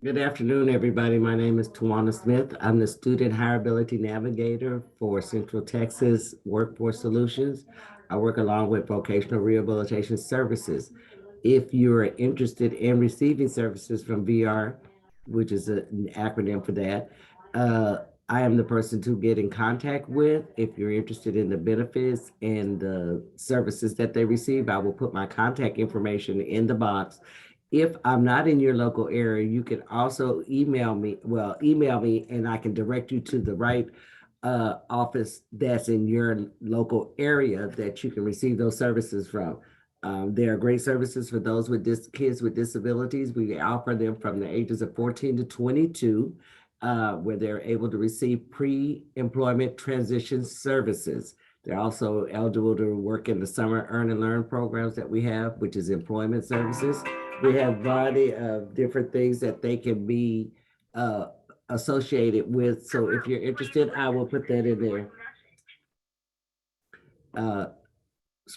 Good afternoon, everybody. My name is Tawana Smith. I'm the Student Hireability Navigator for Central Texas Workforce Solutions. I work along with Vocational Rehabilitation Services. If you're interested in receiving services from VR, which is an acronym for that, uh, I am the person to get in contact with. If you're interested in the benefits and the services that they receive, I will put my contact information in the box. If I'm not in your local area, you can also email me. Well, email me and I can direct you to the right office that's in your local area that you can receive those services from. There are great services for those with kids with disabilities. We offer them from the ages of 14 to 22, where they're able to receive pre-employment transition services. They're also eligible to work in the summer earn and learn programs that we have, which is employment services. We have a variety of different things that they can be uh, associated with. So if you're interested, I will put that in there. Uh,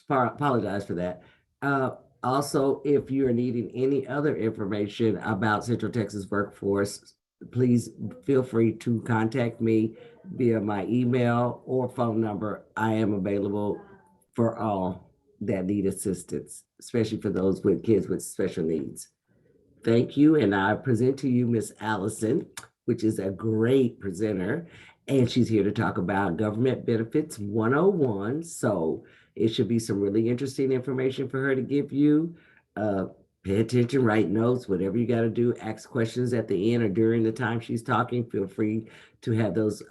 Apologize for that. Uh, Also, if you're needing any other information about Central Texas Workforce, please feel free to contact me via my email or phone number. I am available for all that need assistance, especially for those with kids with special needs. Thank you. And I present to you Miss Allison, which is a great presenter. And she's here to talk about Government Benefits 101. So it should be some really interesting information for her to give you. Uh, Pay attention, write notes, whatever you got to do. Ask questions at the end or during the time she's talking. Feel free to have those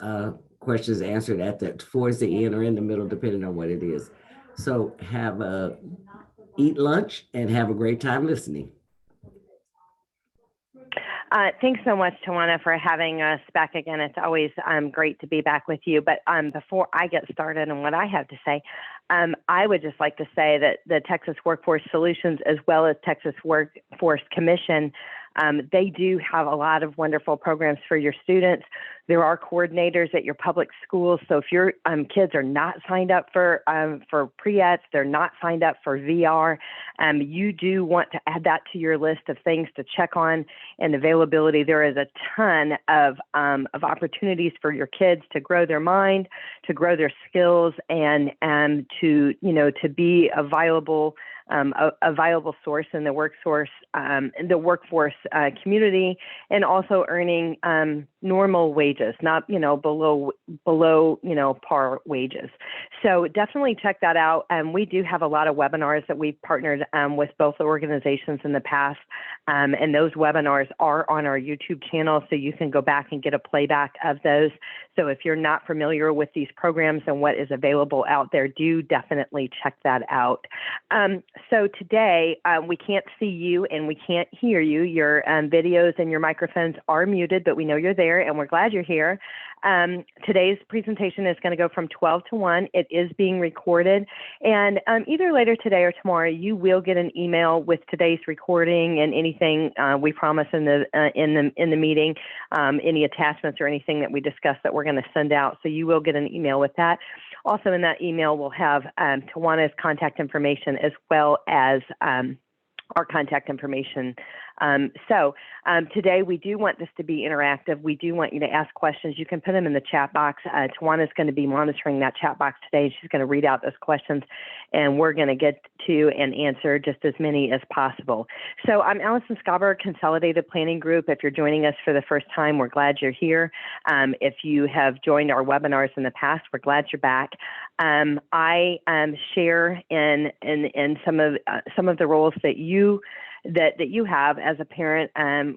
questions answered at the towards the end or in the middle, depending on what it is. So have a eat lunch and have a great time listening. Thanks so much, Tawana, for having us back again. It's always great to be back with you. But before I get started on what I have to say, I would just like to say that the Texas Workforce Solutions, as well as Texas Workforce Commission, they do have a lot of wonderful programs for your students. There are coordinators at your public schools. So if your kids are not signed up for pre-ETs, they're not signed up for VR, you do want to add that to your list of things to check on and availability. There is a ton of opportunities for your kids to grow their mind, to grow their skills, and to be a viable source in the workforce community, and also earning normal wages, not below par wages. So definitely check that out. We do have a lot of webinars that we've partnered with both organizations in the past, and those webinars are on our YouTube channel, so you can go back and get a playback of those. So if you're not familiar with these programs and what is available out there, do definitely check that out. So today, we can't see you and we can't hear you. Your videos and your microphones are muted, but we know you're there and we're glad you're here. Today's presentation is going to go from 12 to 1. It is being recorded, and either later today or tomorrow, you will get an email with today's recording and anything we promise in the meeting, any attachments or anything that we discussed that we're going to send out. So you will get an email with that. Also, in that email, we'll have Tawana's contact information as well as our contact information. Today we do want this to be interactive. We do want you to ask questions. You can put them in the chat box. Tawana's going to be monitoring that chat box today. She's going to read out those questions, and we're going to get to and answer just as many as possible. So I'm Allison Schaberg, Consolidated Planning Group. If you're joining us for the first time, we're glad you're here. If you have joined our webinars in the past, we're glad you're back. I share in some of the roles that you have as a parent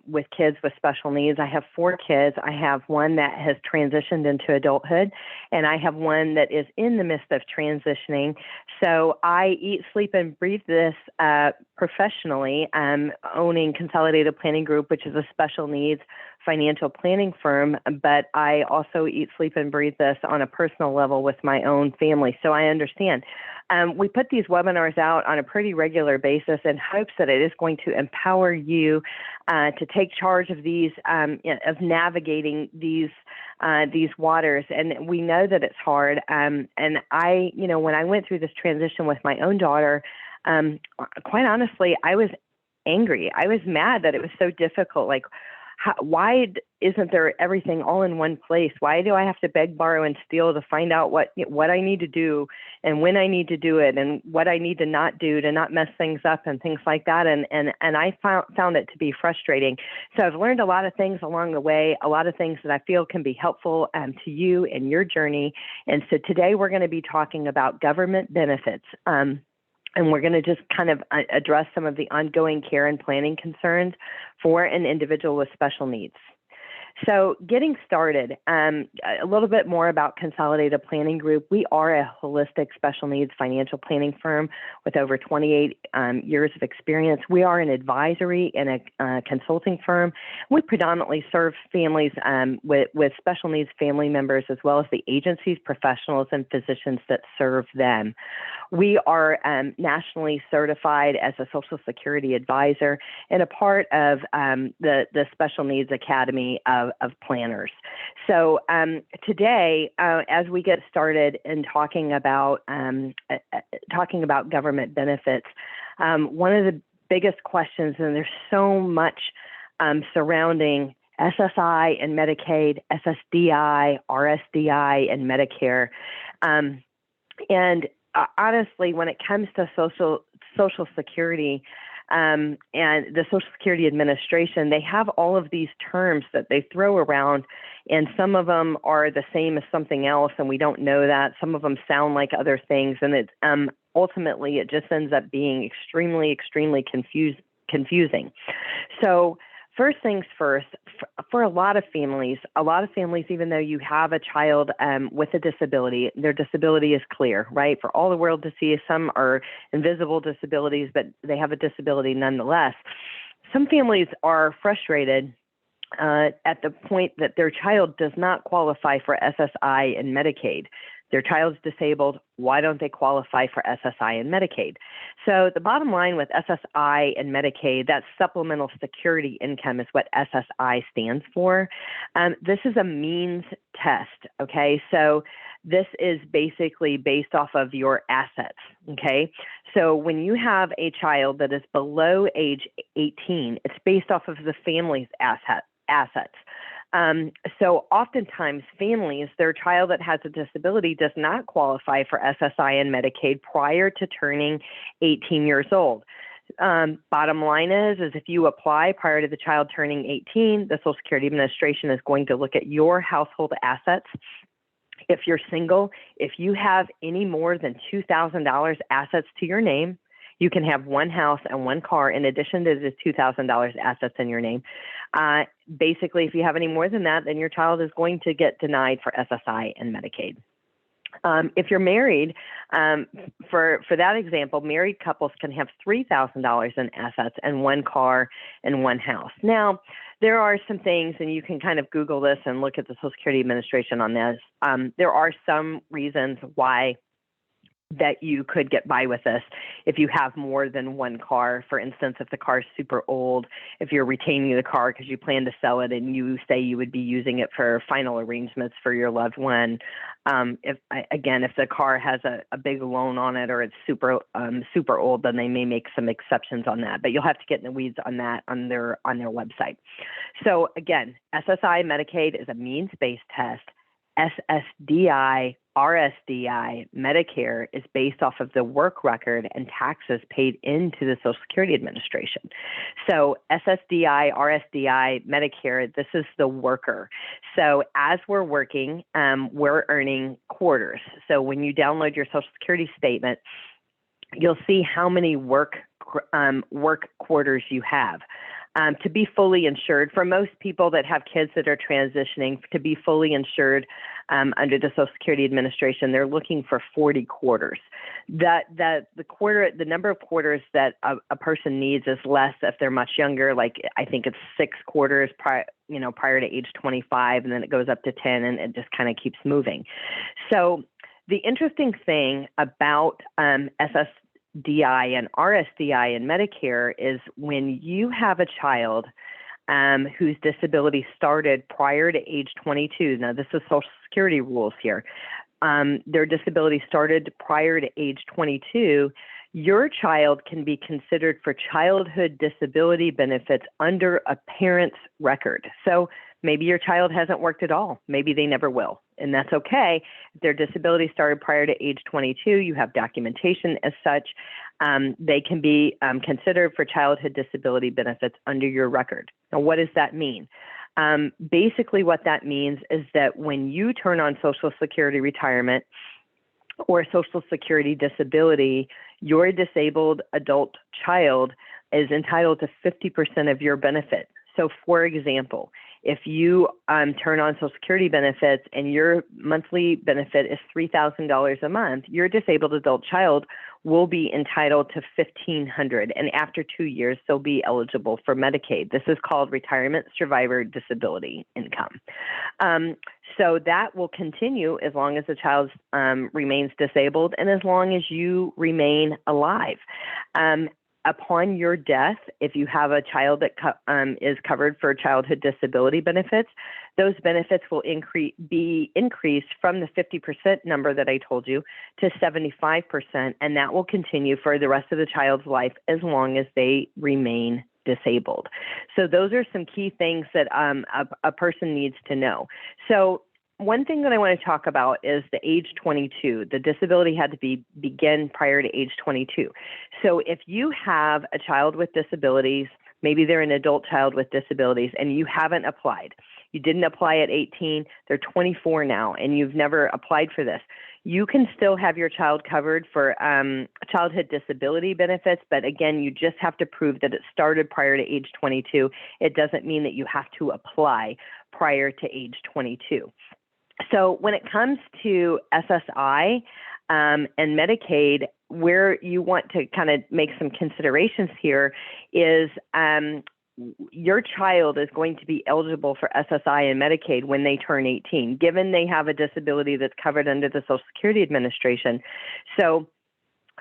with kids with special needs. I have 4 kids. I have one that has transitioned into adulthood, and I have one that is in the midst of transitioning. So I eat, sleep, and breathe this professionally, owning Consolidated Planning Group, which is a special needs financial planning firm, but I also eat, sleep, and breathe this on a personal level with my own family. So I understand. We put these webinars out on a pretty regular basis in hopes that it is going to empower you to take charge of these, of navigating these waters. And we know that it's hard. And I, when I went through this transition with my own daughter, quite honestly, I was angry. I was mad that it was so difficult. Like, why isn't there everything all in one place? Why do I have to beg, borrow, and steal to find out what I need to do and when I need to do it and what I need to not do to not mess things up and things like that? And I found it to be frustrating. So I've learned a lot of things along the way, a lot of things that I feel can be helpful to you in your journey. And so today we're going to be talking about government benefits. And we're going to just kind of address some of the ongoing care and planning concerns for an individual with special needs. So getting started, a little bit more about Consolidated Planning Group. We are a holistic special needs financial planning firm with over 28 years of experience. We are an advisory and a consulting firm. We predominantly serve families with special needs family members, as well as the agencies, professionals, and physicians that serve them. We are nationally certified as a Social Security advisor and a part of the Special Needs Academy of Planners. So today, as we get started in talking about government benefits, one of the biggest questions, and there's so much surrounding SSI and Medicaid, SSDI, RSDI, and Medicare, and honestly, when it comes to Social Security and the Social Security Administration, they have all of these terms that they throw around, and some of them are the same as something else, and we don't know that. Some of them sound like other things, and it ultimately it just ends up being extremely, extremely confusing. So first things first, for a lot of families, even though you have a child with a disability, their disability is clear, right? For all the world to see. Some are invisible disabilities, but they have a disability nonetheless. Some families are frustrated at the point that their child does not qualify for SSI and Medicaid. Their child's disabled. Why don't they qualify for SSI and Medicaid? So the bottom line with SSI and Medicaid, that supplemental security income is what SSI stands for. This is a means test, okay? So this is basically based off of your assets, okay? So when you have a child that is below age 18, it's based off of the family's assets. So oftentimes families, their child that has a disability does not qualify for SSI and Medicaid prior to turning 18 years old. Bottom line is if you apply prior to the child turning 18, the Social Security Administration is going to look at your household assets. If you're single, if you have any more than $2,000 assets to your name, you can have one house and one car in addition to the $2,000 assets in your name. Basically, if you have any more than that, then your child is going to get denied for SSI and Medicaid. If you're married, for that example, married couples can have $3,000 in assets and one car and one house. Now, there are some things, and you can kind of Google this and look at the Social Security Administration on this. There are some reasons why that you could get by with this if you have more than one car. For instance, if the car is super old, if you're retaining the car because you plan to sell it and you say you would be using it for final arrangements for your loved one. If the car has a big loan on it or it's super old, then they may make some exceptions on that. But you'll have to get in the weeds on that on their website. So again, SSI Medicaid is a means-based test. SSDI, RSDI, Medicare is based off of the work record and taxes paid into the Social Security Administration. So SSDI, RSDI, Medicare, this is the worker. So as we're working, we're earning quarters. So when you download your Social Security statement, you'll see how many work quarters you have. To be fully insured, for most people that have kids that are transitioning, to be fully insured under the Social Security Administration, they're looking for 40 quarters. The number of quarters that a person needs is less if they're much younger. Like I think it's 6 quarters prior to age 25, and then it goes up to 10, and it just kind of keeps moving. So the interesting thing about SSDI and RSDI and Medicare is when you have a child whose disability started prior to age 22. Now, this is Social Security rules here. Their disability started prior to age 22. your child can be considered for childhood disability benefits under a parent's record. So maybe your child hasn't worked at all. Maybe they never will, and that's okay. If their disability started prior to age 22, you have documentation as such. They can be considered for childhood disability benefits under your record. Now, what does that mean? Basically, what that means is that when you turn on Social Security retirement or Social Security disability, your disabled adult child is entitled to 50% of your benefit. So, for example, if you turn on Social Security benefits and your monthly benefit is $3,000 a month, your disabled adult child will be entitled to $1,500, and after 2 years, they'll be eligible for Medicaid. This is called Retirement Survivor Disability Income. So that will continue as long as the child remains disabled and as long as you remain alive. Upon your death, if you have a child that is covered for childhood disability benefits, those benefits will be increased from the 50% number that I told you to 75%, and that will continue for the rest of the child's life as long as they remain disabled. So those are some key things that a person needs to know. So one thing that I want to talk about is the age 22. The disability had to begin prior to age 22. So if you have a child with disabilities, maybe they're an adult child with disabilities, and you haven't applied. You didn't apply at 18, they're 24 now, and you've never applied for this. You can still have your child covered for childhood disability benefits, but again, you just have to prove that it started prior to age 22. It doesn't mean that you have to apply prior to age 22. So when it comes to SSI and Medicaid, where you want to kind of make some considerations here is your child is going to be eligible for SSI and Medicaid when they turn 18, given they have a disability that's covered under the Social Security Administration. So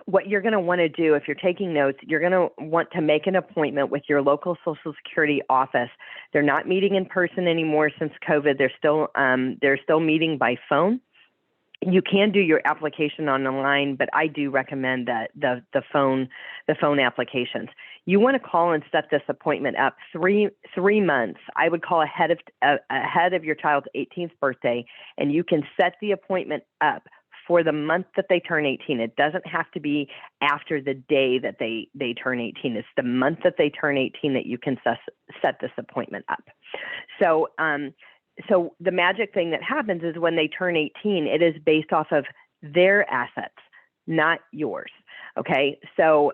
what you're going to want to do, if you're taking notes, you're going to want to make an appointment with your local Social Security office. They're not meeting in person anymore since COVID. They're still meeting by phone. You can do your application online, but I do recommend that the phone applications. You want to call and set this appointment up 3 months. I would call ahead of your child's 18th birthday, and you can set the appointment up for the month that they turn 18. It doesn't have to be after the day that they turn 18. It's the month that they turn 18 that you can set this appointment up. So the magic thing that happens is when they turn 18, it is based off of their assets, not yours. Okay. So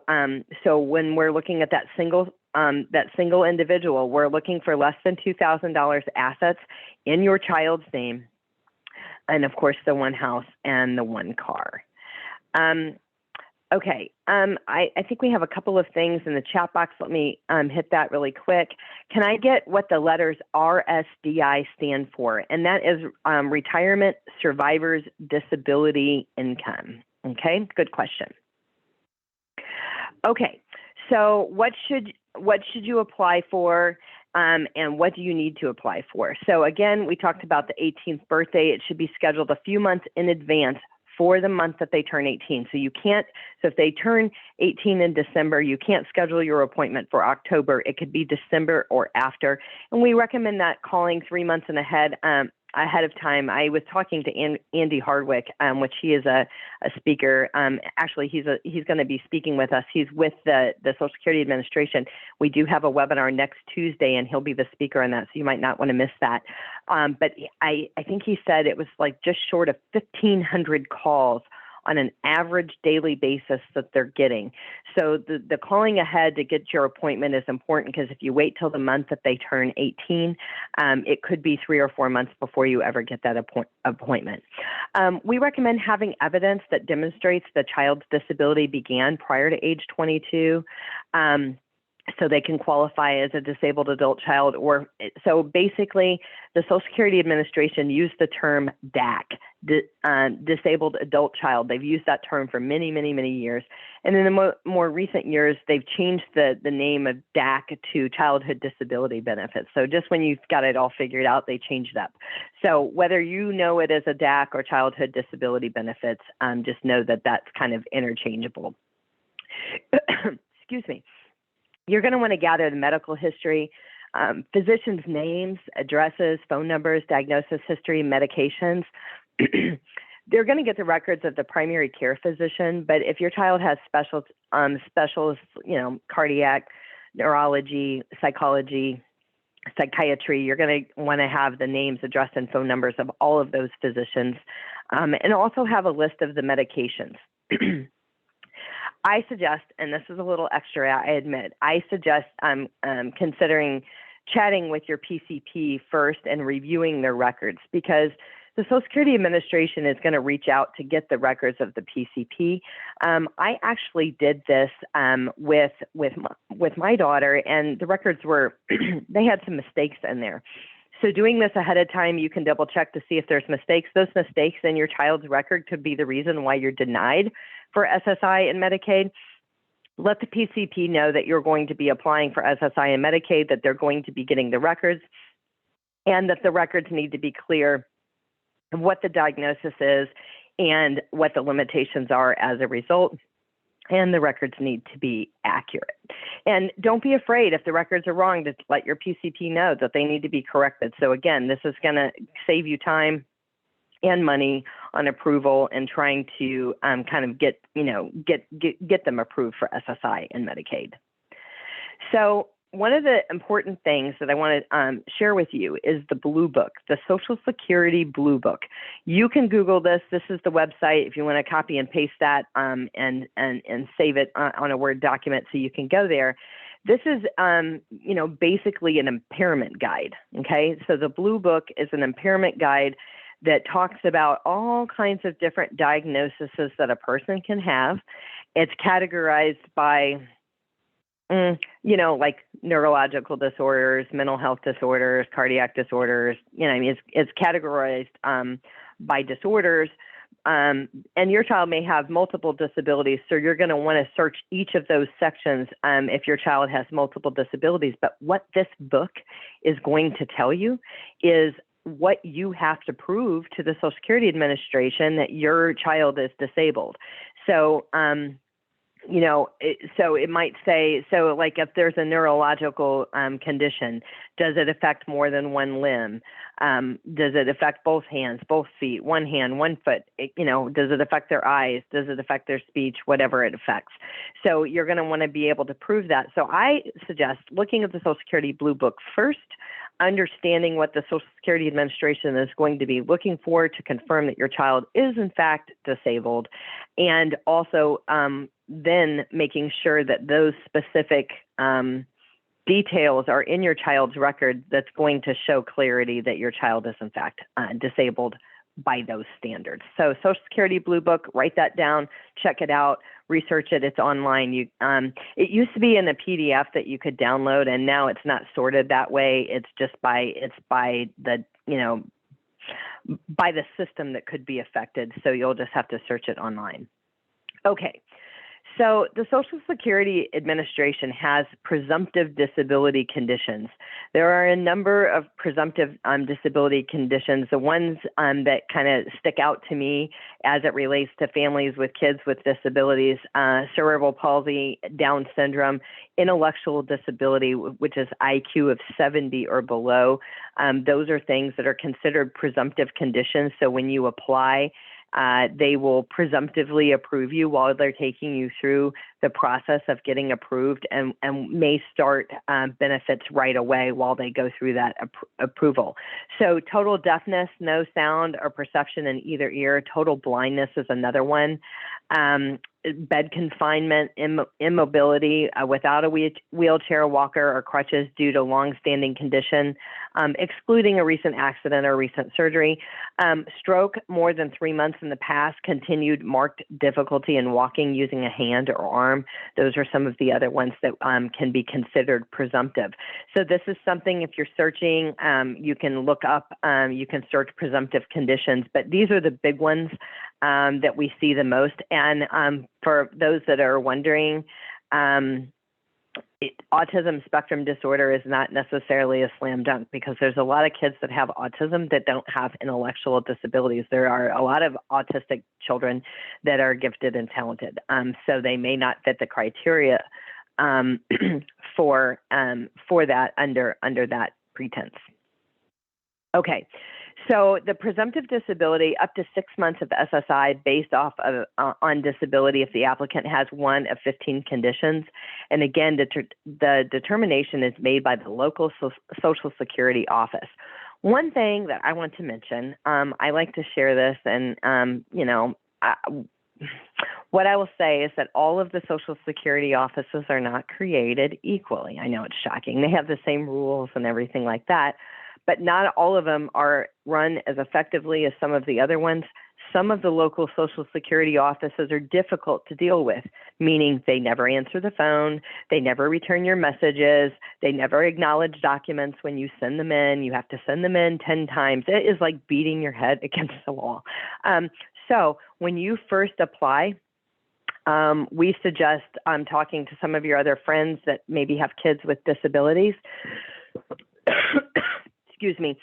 when we're looking at that single individual, we're looking for less than $2,000 assets in your child's name. And of course, the one house and the one car. Okay, I think we have a couple of things in the chat box. Let me hit that really quick. Can I get what the letters RSDI stand for? And that is Retirement Survivors Disability Income. Okay, good question. Okay, so what should you apply for? And what do you need to apply for? So again, we talked about the 18th birthday. It should be scheduled a few months in advance for the month that they turn 18. So if they turn 18 in December, you can't schedule your appointment for October. It could be December or after. And we recommend that calling 3 months ahead of time. I was talking to Andy Hardwick, which he is a speaker. Actually, he's going to be speaking with us. He's with the Social Security Administration. We do have a webinar next Tuesday, and he'll be the speaker on that, so you might not want to miss that. But I think he said it was like just short of 1,500 calls on an average daily basis that they're getting. So the calling ahead to get your appointment is important, because if you wait till the month that they turn 18, it could be 3 or 4 months before you ever get that appointment. We recommend having evidence that demonstrates the child's disability began prior to age 22. So they can qualify as a disabled adult child. So basically, the Social Security Administration used the term DAC, disabled adult child. They've used that term for many, many, many years. And in the more recent years, they've changed the name of DAC to childhood disability benefits. So just when you've got it all figured out, they changed it up. So whether you know it as a DAC or childhood disability benefits, just know that that's kind of interchangeable. Excuse me. You're going to want to gather the medical history, physicians' names, addresses, phone numbers, diagnosis history, medications. They're going to get the records of the primary care physician, but if your child has specialists, cardiac, neurology, psychology, psychiatry, you're going to want to have the names, address, and phone numbers of all of those physicians, and also have a list of the medications. I suggest, and this is a little extra, I admit, I suggest considering chatting with your PCP first and reviewing their records, because the Social Security Administration is going to reach out to get the records of the PCP. I actually did this with my daughter, and the records were, they had some mistakes in there. So doing this ahead of time, you can double check to see if there's mistakes. Those mistakes in your child's record could be the reason why you're denied for SSI and Medicaid. Let the PCP know that you're going to be applying for SSI and Medicaid, that they're going to be getting the records, and that the records need to be clear of what the diagnosis is and what the limitations are as a result, and the records need to be accurate. And don't be afraid if the records are wrong to let your PCP know that they need to be corrected. So again, this is going to save you time and money on approval and trying to kind of get them approved for SSI and Medicaid. So one of the important things that I want to share with you is the Blue Book, the Social Security Blue Book. You can Google this. This is the website if you want to copy and paste that and save it on a Word document so you can go there. This is, basically an impairment guide, okay? So the Blue Book is an impairment guide that talks about all kinds of different diagnoses that a person can have. It's categorized by like neurological disorders, mental health disorders, cardiac disorders, it's categorized by disorders. And your child may have multiple disabilities, so you're going to want to search each of those sections if your child has multiple disabilities. But what this book is going to tell you is what you have to prove to the Social Security Administration that your child is disabled. So, so it might say, so like if there's a neurological condition, does it affect more than one limb? Does it affect both hands, both feet, one hand, one foot? Does it affect their eyes? Does it affect their speech? Whatever it affects. So you're going to want to be able to prove that. So I suggest looking at the Social Security Blue Book first, understanding what the Social Security Administration is going to be looking for to confirm that your child is in fact disabled, and also then making sure that those specific details are in your child's record that's going to show clarity that your child is in fact disabled by those standards. So Social Security Blue Book, write that down, check it out, research it. It's online. It used to be in a PDF that you could download, and now it's not sorted that way. It's just by the system that could be affected. So you'll just have to search it online. Okay. So the Social Security Administration has presumptive disability conditions. There are a number of presumptive disability conditions. The ones that kind of stick out to me as it relates to families with kids with disabilities, cerebral palsy, Down syndrome, intellectual disability, which is IQ of 70 or below. Those are things that are considered presumptive conditions. So when you apply, they will presumptively approve you while they're taking you through the process of getting approved, and may start benefits right away while they go through that approval. So total deafness, no sound or perception in either ear. Total blindness is another one. Bed confinement, immobility without a wheelchair, walker, or crutches due to longstanding condition, excluding a recent accident or recent surgery. Stroke, more than 3 months in the past, continued marked difficulty in walking using a hand or arm. Those are some of the other ones that can be considered presumptive. So this is something, if you're searching, you can look up, you can search presumptive conditions, but these are the big ones that we see the most. And for those that are wondering, autism spectrum disorder is not necessarily a slam dunk, because there's a lot of kids that have autism that don't have intellectual disabilities. There are a lot of autistic children that are gifted and talented, so they may not fit the criteria for that under that pretense. Okay, so the presumptive disability, up to 6 months of SSI based off of on disability if the applicant has one of 15 conditions. And again, the determination is made by the local Social Security office. One thing that I want to mention, I like to share this, and what I will say is that all of the Social Security offices are not created equally. I know it's shocking. They have the same rules and everything like that, but not all of them are run as effectively as some of the other ones. Some of the local Social Security offices are difficult to deal with, meaning they never answer the phone, they never return your messages, they never acknowledge documents when you send them in. You have to send them in 10 times. It is like beating your head against the wall. So when you first apply, we suggest talking to some of your other friends that maybe have kids with disabilities. Excuse me,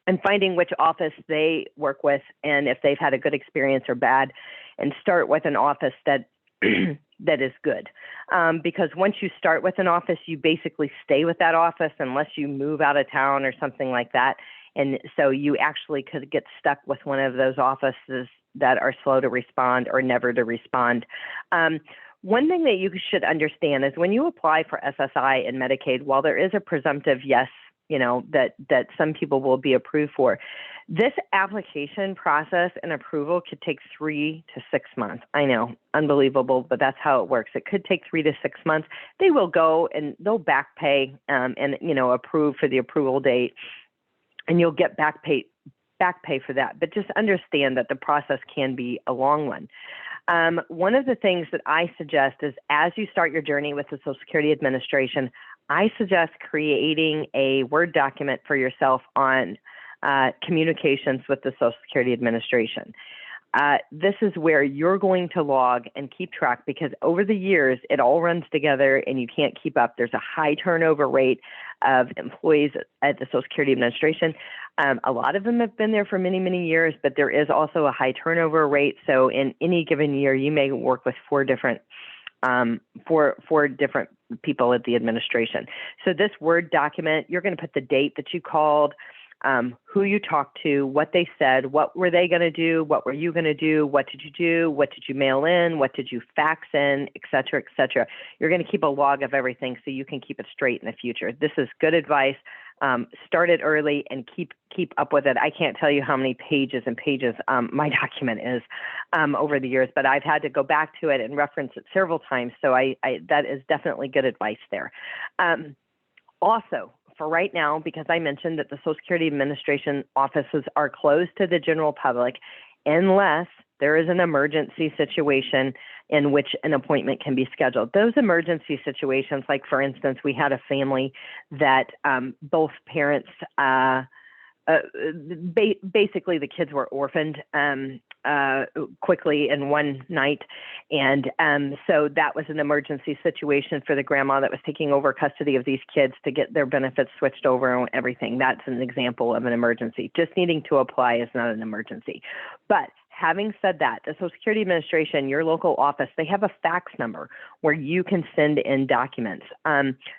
and finding which office they work with and if they've had a good experience or bad, and start with an office that that is good. Because once you start with an office, you basically stay with that office unless you move out of town or something like that. And so you actually could get stuck with one of those offices that are slow to respond or never to respond. One thing that you should understand is when you apply for SSI and Medicaid, while there is a presumptive yes, that some people will be approved for, this application process and approval could take 3 to 6 months. I know, unbelievable, but that's how it works. It could take 3 to 6 months. They will go and they'll back pay and approve for the approval date, and you'll get back pay for that. But just understand that the process can be a long one. One of the things that I suggest is, as you start your journey with the Social Security Administration, I suggest creating a Word document for yourself on communications with the Social Security Administration. This is where you're going to log and keep track, because over the years, it all runs together and you can't keep up. There's a high turnover rate of employees at the Social Security Administration. A lot of them have been there for many, many years, but there is also a high turnover rate. So in any given year, you may work with four different people at the administration. So this Word document, you're going to put the date that you called, who you talked to, what they said, what were they going to do, what were you going to do, what did you do, what did you mail in, what did you fax in, et cetera, et cetera. You're going to keep a log of everything so you can keep it straight in the future. This is good advice. Start it early and keep up with it. I can't tell you how many pages and pages my document is over the years, but I've had to go back to it and reference it several times. So that is definitely good advice there. Also, for right now, because I mentioned that the Social Security Administration offices are closed to the general public unless there is an emergency situation in which an appointment can be scheduled. Those emergency situations, like for instance, we had a family that both parents, basically the kids were orphaned quickly in one night. And so that was an emergency situation for the grandma that was taking over custody of these kids to get their benefits switched over and everything. That's an example of an emergency. Just needing to apply is not an emergency. But having said that, the Social Security Administration, your local office, they have a fax number where you can send in documents.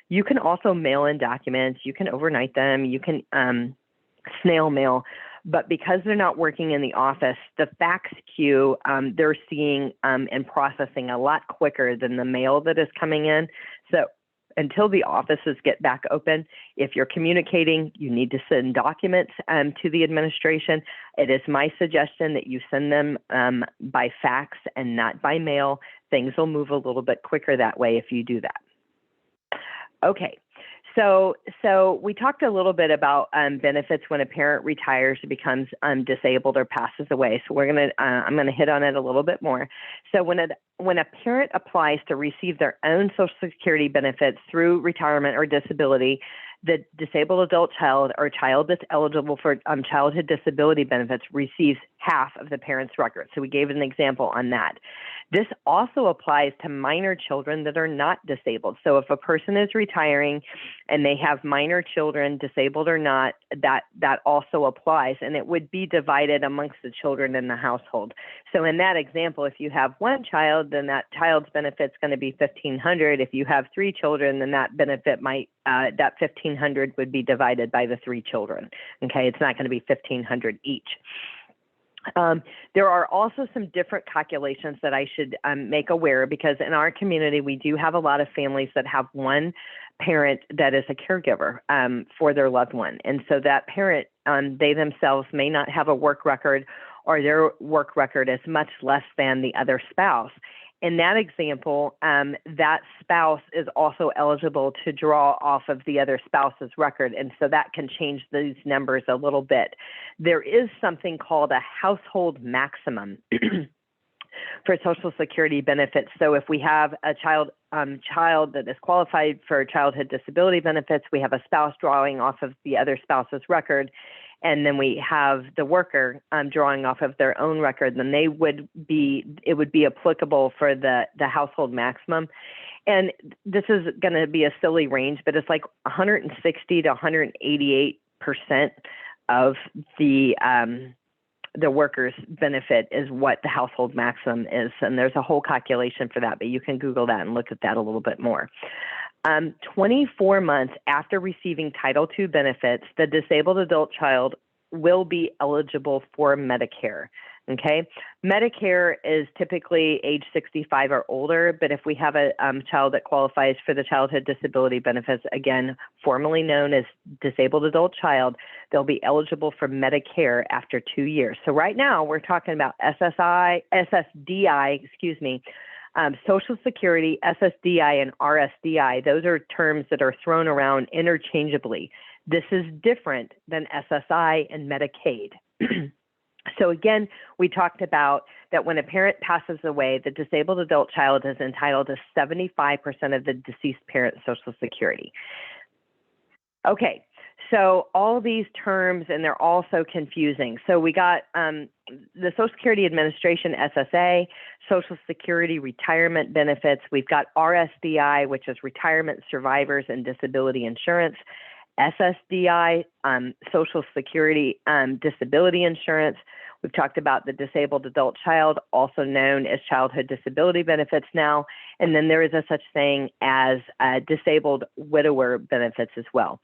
You can also mail in documents. You can overnight them. You can snail mail. But because they're not working in the office, the fax queue, they're seeing and processing a lot quicker than the mail that is coming in. So until the offices get back open, if you're communicating, you need to send documents to the administration. It is my suggestion that you send them by fax and not by mail. Things will move a little bit quicker that way if you do that. Okay. So we talked a little bit about benefits when a parent retires, becomes disabled, or passes away. So I'm gonna hit on it a little bit more. So when a parent applies to receive their own Social Security benefits through retirement or disability, the disabled adult child or child that's eligible for childhood disability benefits receives half of the parent's record. So we gave an example on that. This also applies to minor children that are not disabled. So if a person is retiring and they have minor children, disabled or not, that also applies, and it would be divided amongst the children in the household. So in that example, if you have one child, then that child's benefit's going to be $1,500. If you have 3 children, then that benefit might that $1,500 would be divided by the 3 children. Okay, it's not going to be $1,500 each. There are also some different calculations that I should make aware, because in our community, we do have a lot of families that have one parent that is a caregiver for their loved one. And so that parent, they themselves may not have a work record, or their work record is much less than the other spouse. In that example, that spouse is also eligible to draw off of the other spouse's record, and so that can change these numbers a little bit. There is something called a household maximum for Social Security benefits. So if we have a child that is qualified for childhood disability benefits, we have a spouse drawing off of the other spouse's record, and then we have the worker drawing off of their own record, then it would be applicable for the household maximum. And this is going to be a silly range, but it's like 160 to 188% of the worker's benefit is what the household maximum is. And there's a whole calculation for that, but you can Google that and look at that a little bit more. 24 months after receiving Title II benefits, the disabled adult child will be eligible for Medicare. Okay, Medicare is typically age 65 or older, but if we have a child that qualifies for the childhood disability benefits, again, formerly known as disabled adult child, they'll be eligible for Medicare after 2 years. So right now we're talking about SSDI, Social Security, SSDI, and RSDI. Those are terms that are thrown around interchangeably. This is different than SSI and Medicaid. So again, we talked about that when a parent passes away, the disabled adult child is entitled to 75% of the deceased parent's Social Security. Okay, so all these terms, and they're all so confusing. So we got the Social Security Administration, SSA, Social Security Retirement Benefits. We've got RSDI, which is Retirement Survivors and Disability Insurance. SSDI, Social Security Disability Insurance. We've talked about the disabled adult child, also known as childhood disability benefits now. And then there is a such thing as disabled widower benefits as well.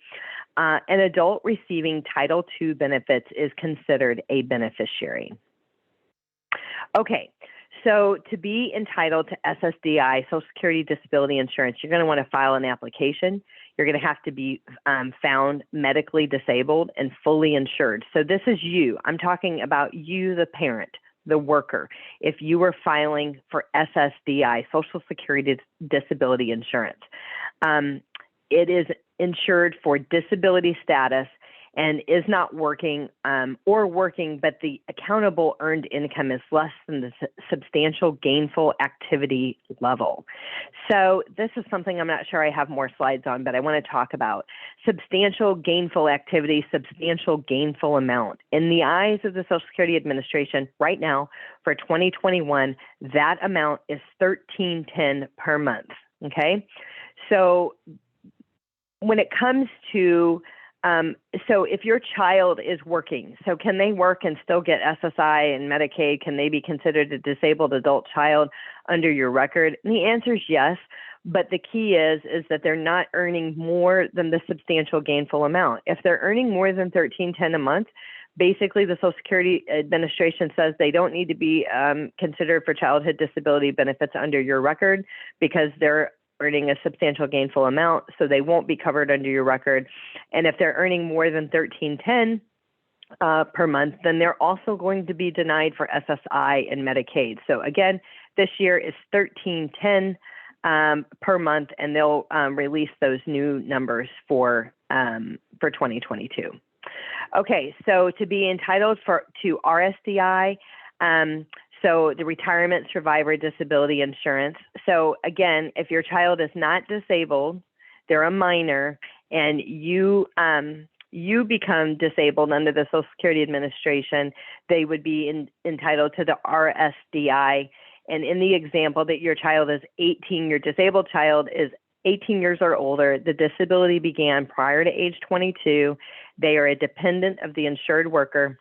An adult receiving Title II benefits is considered a beneficiary. Okay. So to be entitled to SSDI, Social Security Disability Insurance, you're going to want to file an application. You're going to have to be found medically disabled and fully insured. So this is you. I'm talking about you, the parent, the worker. If you were filing for SSDI, Social Security Disability Insurance, it is insured for disability status and is not working or working, but the accountable earned income is less than the substantial gainful activity level. So this is something I'm not sure I have more slides on, but I want to talk about substantial gainful activity, substantial gainful amount. In the eyes of the Social Security Administration right now for 2021, that amount is $1,310 per month, okay? So when it comes to so if your child is working, so can they work and still get SSI and Medicaid? Can they be considered a disabled adult child under your record? And the answer is yes, but the key is that they're not earning more than the substantial gainful amount. If they're earning more than $1,310 a month, basically the Social Security Administration says they don't need to be considered for childhood disability benefits under your record because they're earning a substantial gainful amount, so they won't be covered under your record. And if they're earning more than $1,310 per month, then they're also going to be denied for SSI and Medicaid. So again, this year is $1,310 per month, and they'll release those new numbers for 2022. Okay, so to be entitled to RSDI, so the Retirement Survivor Disability Insurance. So again, if your child is not disabled, they're a minor, and you become disabled under the Social Security Administration, they would be entitled to the RSDI. And in the example that your child is 18, your disabled child is 18 years or older, the disability began prior to age 22, they are a dependent of the insured worker,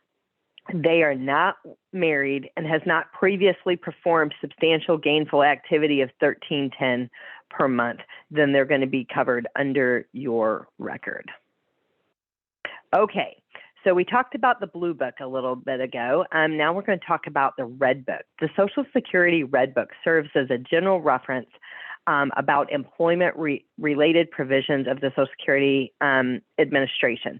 they are not married, and has not previously performed substantial gainful activity of 1310 per month, then they're going to be covered under your record. Okay, so we talked about the Blue Book a little bit ago. Now we're going to talk about the Red Book. The Social Security Red Book serves as a general reference about employment-related provisions of the Social Security Administration.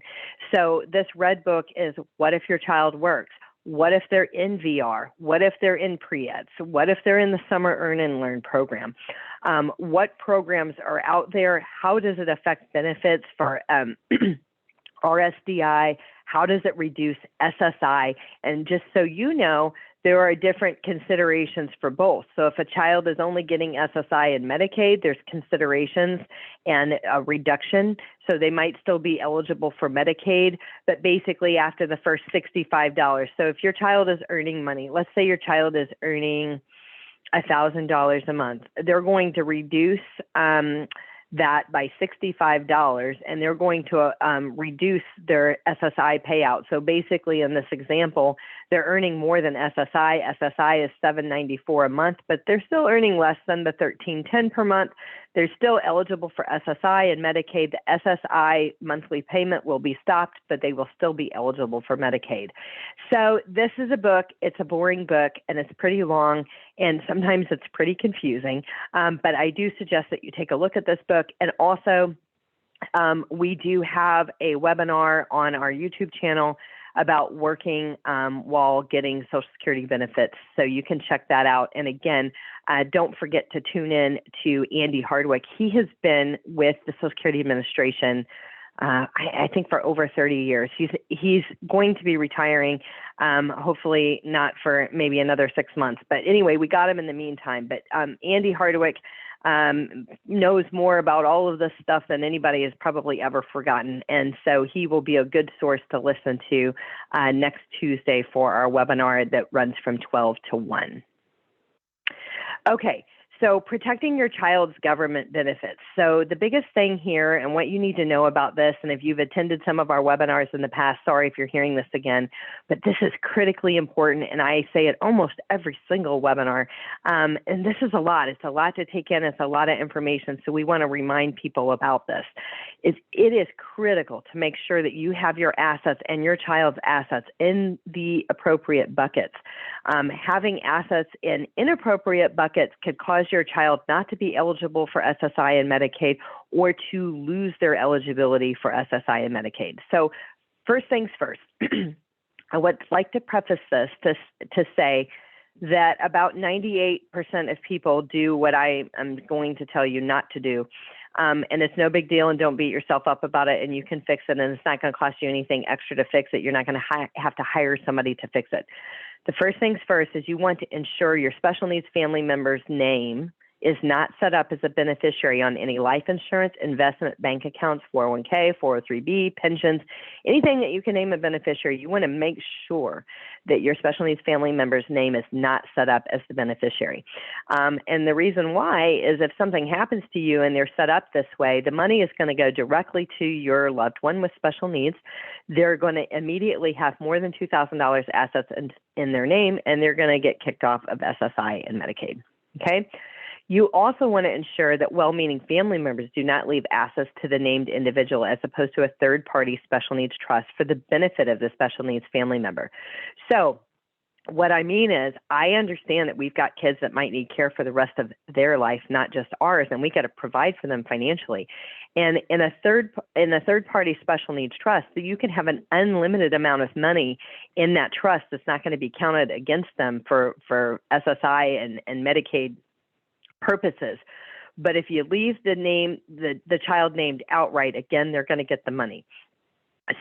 So this Red Book is, what if your child works? What if they're in VR? What if they're in pre-ed? So what if they're in the Summer Earn and Learn program? What programs are out there? How does it affect benefits for RSDI? How does it reduce SSI? And just so you know, there are different considerations for both. So if a child is only getting SSI and Medicaid, there's considerations and a reduction. So they might still be eligible for Medicaid, but basically after the first $65. So if your child is earning money, let's say your child is earning $1,000 a month, they're going to reduce that by $65, and they're going to reduce their SSI payout. So basically in this example, they're earning more than SSI. SSI is $794 a month, but they're still earning less than the $1310 per month. They're still eligible for SSI and Medicaid. The SSI monthly payment will be stopped, but they will still be eligible for Medicaid. So this is a book. It's a boring book, and it's pretty long, and sometimes it's pretty confusing. But I do suggest that you take a look at this book. And also, we do have a webinar on our YouTube channel about working while getting Social Security benefits. So you can check that out. And again, don't forget to tune in to Andy Hardwick. He has been with the Social Security Administration, I think, for over 30 years. He's going to be retiring, hopefully not for maybe another 6 months. But anyway, we got him in the meantime. But Andy Hardwick knows more about all of this stuff than anybody has probably ever forgotten. And so he will be a good source to listen to next Tuesday for our webinar that runs from 12 to 1. Okay. So protecting your child's government benefits. So the biggest thing here, and what you need to know about this, and if you've attended some of our webinars in the past, sorry if you're hearing this again, but this is critically important, and I say it almost every single webinar. And this is a lot. It's a lot to take in. It's a lot of information. So we want to remind people about this. It is critical to make sure that you have your assets and your child's assets in the appropriate buckets. Having assets in inappropriate buckets could cause your child not to be eligible for SSI and Medicaid, or to lose their eligibility for SSI and Medicaid. So first things first, I would like to preface this to say that about 98% of people do what I am going to tell you not to do. And it's no big deal, and don't beat yourself up about it, and you can fix it, and it's not going to cost you anything extra to fix it. You're not going to have to hire somebody to fix it. The first things first is you want to ensure your special needs family member's name is not set up as a beneficiary on any life insurance, investment, bank accounts, 401k, 403b, pensions, anything that you can name a beneficiary. You want to make sure that your special needs family member's name is not set up as the beneficiary. And the reason why is if something happens to you and they're set up this way, the money is going to go directly to your loved one with special needs. They're going to immediately have more than $2,000 assets in their name, and they're going to get kicked off of SSI and Medicaid. Okay? You also want to ensure that well-meaning family members do not leave assets to the named individual as opposed to a third-party special needs trust for the benefit of the special needs family member. So what I mean is, I understand that we've got kids that might need care for the rest of their life, not just ours, and we got to provide for them financially. And in a third-party special needs trust, so you can have an unlimited amount of money in that trust that's not going to be counted against them for SSI and Medicaid purposes. But if you leave the child named outright, again, they're going to get the money.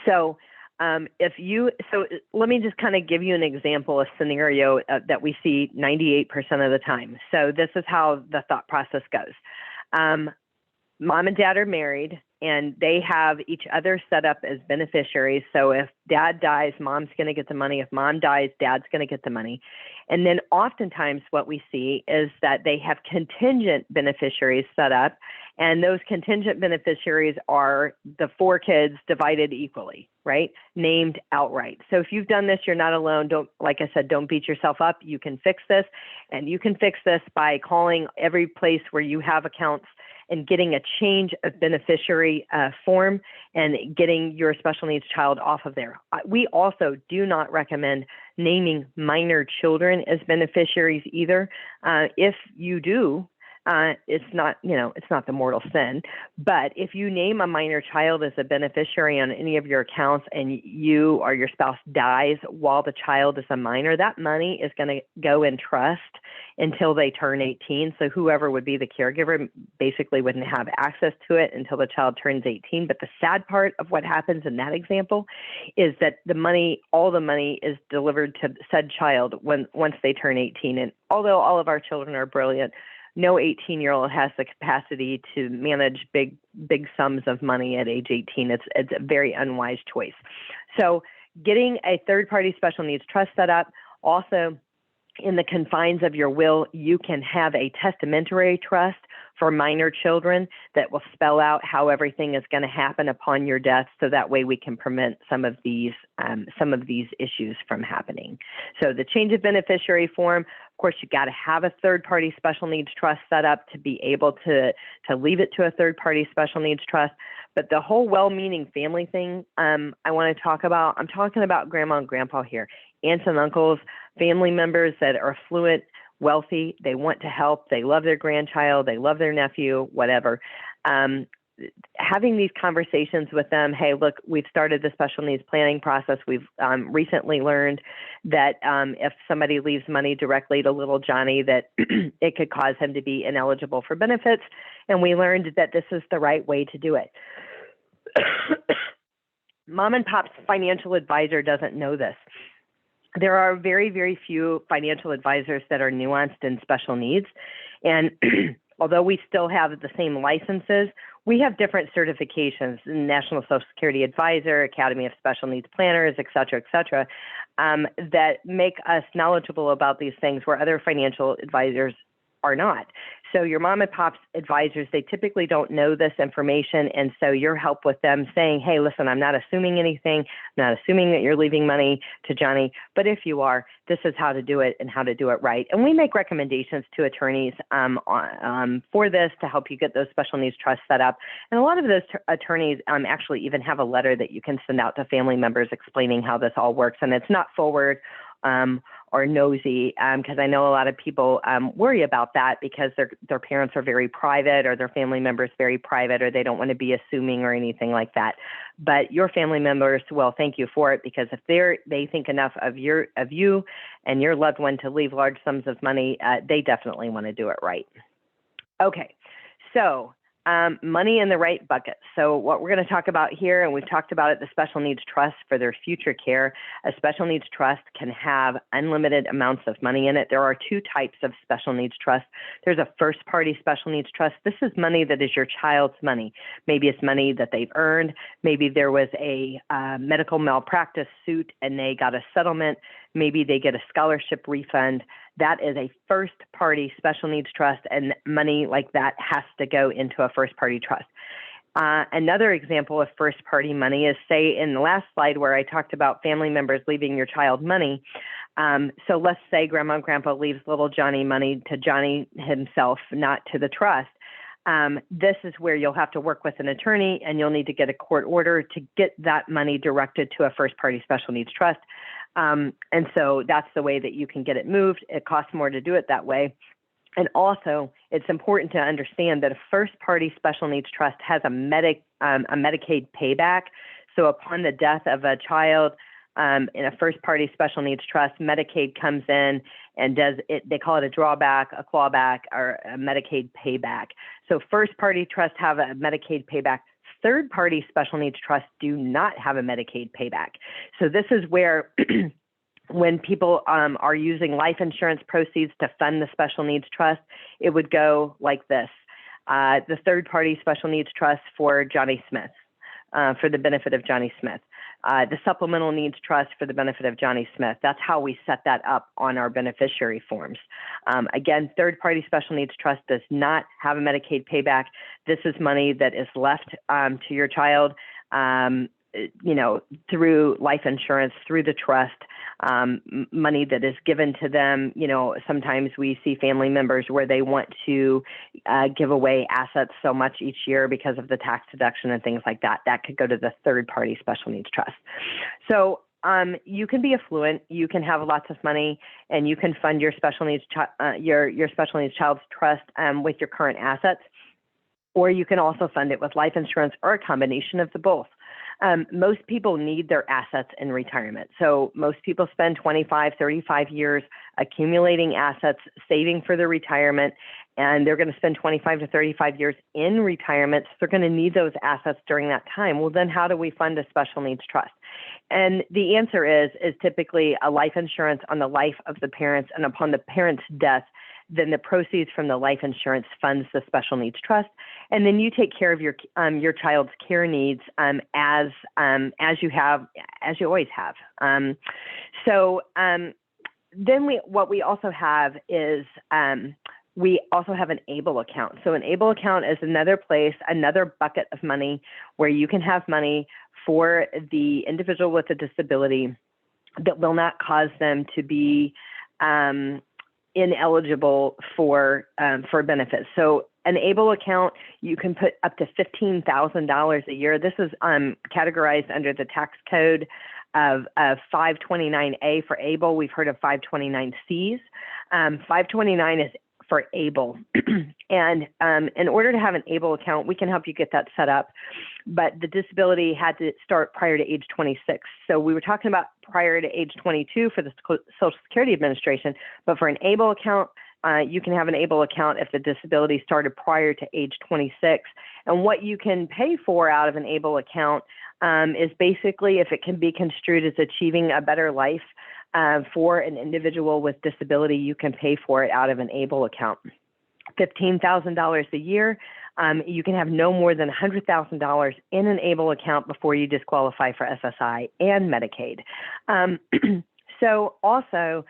So let me just kind of give you an example, a scenario that we see 98% of the time. So this is how the thought process goes. Mom and dad are married, and they have each other set up as beneficiaries. So if dad dies, mom's going to get the money. If mom dies, dad's going to get the money. And then oftentimes what we see is that they have contingent beneficiaries set up, and those contingent beneficiaries are the 4 kids divided equally, right? Named outright. So if you've done this, you're not alone. Don't, like I said, don't beat yourself up. You can fix this, and you can fix this by calling every place where you have accounts and getting a change of beneficiary form and getting your special needs child off of there. We also do not recommend naming minor children as beneficiaries either. If you do, it's not, it's not the mortal sin, but if you name a minor child as a beneficiary on any of your accounts and you or your spouse dies while the child is a minor, that money is going to go in trust until they turn 18. So whoever would be the caregiver basically wouldn't have access to it until the child turns 18. But the sad part of what happens in that example is that the money, all the money is delivered to said child once they turn 18. And although all of our children are brilliant, no 18-year-old has the capacity to manage big sums of money at age 18. It's a very unwise choice. So getting a third-party special needs trust set up. Also, in the confines of your will, you can have a testamentary trust for minor children that will spell out how everything is going to happen upon your death, so that way we can prevent some of these issues from happening. So the change of beneficiary form, of course, you got to have a third-party special needs trust set up to be able to leave it to a third-party special needs trust. But the whole well-meaning family thing I want to talk about, I'm talking about grandma and grandpa here, aunts and uncles, family members that are affluent, wealthy, they want to help, they love their grandchild, they love their nephew, whatever. Having these conversations with them, hey, look, we've started the special needs planning process. We've recently learned that if somebody leaves money directly to little Johnny, that it could cause him to be ineligible for benefits. And we learned that this is the right way to do it. Mom and Pop's financial advisor doesn't know this. There are very, very few financial advisors that are nuanced in special needs. And although we still have the same licenses, we have different certifications, National Social Security Advisor, Academy of Special Needs Planners, et cetera, that make us knowledgeable about these things where other financial advisors are not. So your mom and pop's advisors, they typically don't know this information. And so your help with them saying, hey, listen, I'm not assuming anything. I'm not assuming that you're leaving money to Johnny, but if you are, this is how to do it and how to do it right. And we make recommendations to attorneys for this to help you get those special needs trusts set up. And a lot of those attorneys actually even have a letter that you can send out to family members explaining how this all works. And it's not forward or nosy, because I know a lot of people worry about that because their parents are very private or their family members very private, or they don't want to be assuming or anything like that. But your family members will thank you for it, because if they think enough of you and your loved one to leave large sums of money, they definitely want to do it right. Okay, so money in the right bucket. So what we're going to talk about here, and we've talked about it, the special needs trust for their future care. A special needs trust can have unlimited amounts of money in it. There are 2 types of special needs trust. There's a first party special needs trust. This is money that is your child's money. Maybe it's money that they've earned. Maybe there was a medical malpractice suit and they got a settlement. Maybe they get a scholarship refund. That is a first party special needs trust, and money like that has to go into a first party trust. Another example of first party money is, say, in the last slide where I talked about family members leaving your child money. So let's say grandma and grandpa leaves little Johnny money to Johnny himself, not to the trust. This is where you'll have to work with an attorney, and you'll need to get a court order to get that money directed to a first party special needs trust. And so that's the way that you can get it moved. It costs more to do it that way. And also, it's important to understand that a first-party special needs trust has a Medicaid payback. So upon the death of a child in a first-party special needs trust, Medicaid comes in and does it. They call it a drawback, a clawback, or a Medicaid payback. So first-party trusts have a Medicaid payback. Third-party special needs trusts do not have a Medicaid payback. So this is where when people are using life insurance proceeds to fund the special needs trust, it would go like this. The third-party special needs trust for Johnny Smith, for the benefit of Johnny Smith. The supplemental needs trust for the benefit of Johnny Smith. That's how we set that up on our beneficiary forms. Again, third-party special needs trust does not have a Medicaid payback. This is money that is left to your child, through life insurance, through the trust, money that is given to them. Sometimes we see family members where they want to give away assets so much each year because of the tax deduction and things like that. That could go to the third-party special needs trust. So you can be affluent, you can have lots of money, and you can fund your special needs your special needs child's trust with your current assets, or you can also fund it with life insurance or a combination of the both. Most people need their assets in retirement. So most people spend 25, 35 years accumulating assets, saving for their retirement, and they're going to spend 25 to 35 years in retirement. So they're going to need those assets during that time. Well, then how do we fund a special needs trust? And the answer is typically a life insurance on the life of the parents, and upon the parent's death, then the proceeds from the life insurance funds the special needs trust, and then you take care of your child's care needs as you always have. Then what we also have is we also have an ABLE account. So an ABLE account is another place, another bucket of money where you can have money for the individual with a disability that will not cause them to be ineligible for benefits. So an ABLE account, you can put up to $15,000 a year. This is categorized under the tax code of 529A for ABLE. We've heard of 529Cs. 529 is for ABLE. And in order to have an ABLE account, we can help you get that set up. But the disability had to start prior to age 26. So we were talking about prior to age 22 for the Social Security Administration. But for an ABLE account, you can have an ABLE account if the disability started prior to age 26. And what you can pay for out of an ABLE account is basically, if it can be construed as achieving a better life for an individual with disability, you can pay for it out of an ABLE account. $15,000 a year. You can have no more than $100,000 in an ABLE account before you disqualify for SSI and Medicaid. So also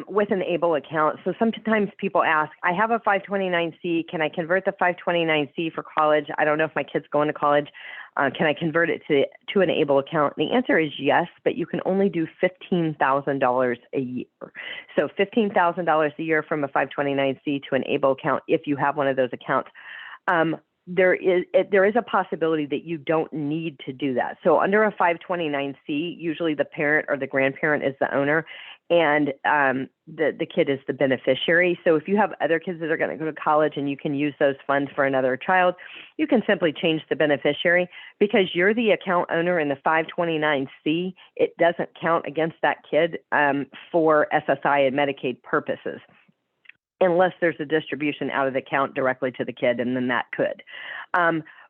with an ABLE account, so sometimes people ask, I have a 529C, can I convert the 529C for college? I don't know if my kid's going to college. Can I convert it to an ABLE account? The answer is yes, but you can only do $15,000 a year. So $15,000 a year from a 529C to an ABLE account if you have one of those accounts. There is a possibility that you don't need to do that. So under a 529C, usually the parent or the grandparent is the owner, and the kid is the beneficiary. So if you have other kids that are going to go to college and you can use those funds for another child, you can simply change the beneficiary. Because you're the account owner in the 529C, it doesn't count against that kid for SSI and Medicaid purposes, unless there's a distribution out of the account directly to the kid, and then that could.